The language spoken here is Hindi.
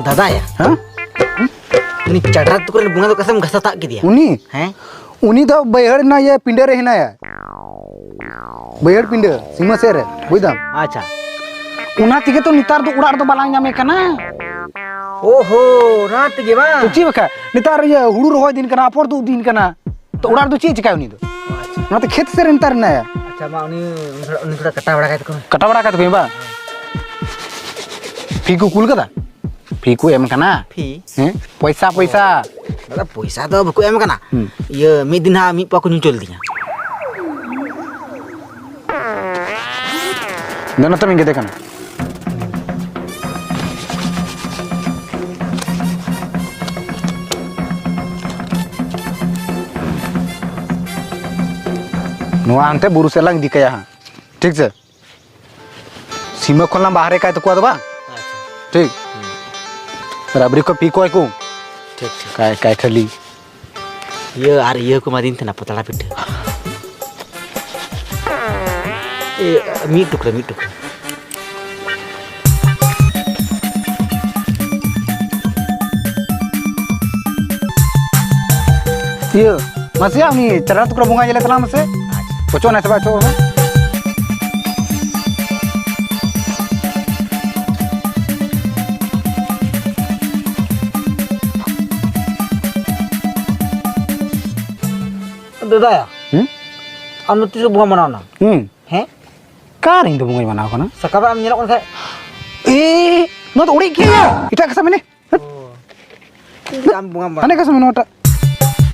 दादा या हाँ ini cadra tuh kan bunga tuh kasam gasa tak gitu ya उनी हैं उनी तो बैहड़ ना ये पिंडे रहे ना यार बैहड़ पिंडे सीमा से रे बुझदाम अच्छा उना तिके तो नितार तो उड़ार तो बालांग जामे कना ओहो रात के बा तो ची बका नितार ये हुड़ू रोय दिन कना अपर तो दिन कना तो उड़ार तो ची चिकाय उनी तो ना तो खेत से नितार ना यार अच्छा मा उनी थोड़ा कटा बड़ा का कटा बड़ा का तो बा फीकू कुल कदा फीकू एम कना फी हैं पैसा पैसा दादा पैसा तो बको एम कना ये mid दिन हा mid पाको nyucul दिया दोनों तो मिंगे देखना नुआ अंते बुरु से लंग दिखया हां ठीक से सीमा खोलना बाहर का तो कुआ दबा ठीक बराबरी को पीको को ठीक काय काय ठली ये आर ये को मादिन तना पतला पिट ए mid टुकड़ा ये मसिया उनी चरा टुकड़ा बुंगा जले तला मसे पचो ना सबा चो दादा या am nuti so bunga mana na हैं कार इन तो बुंगा बनाओ कना sakaba am nyelok kan ए नो तो उड़ी के इटा कसा मैंने am bunga अने कसा मैंने ओटा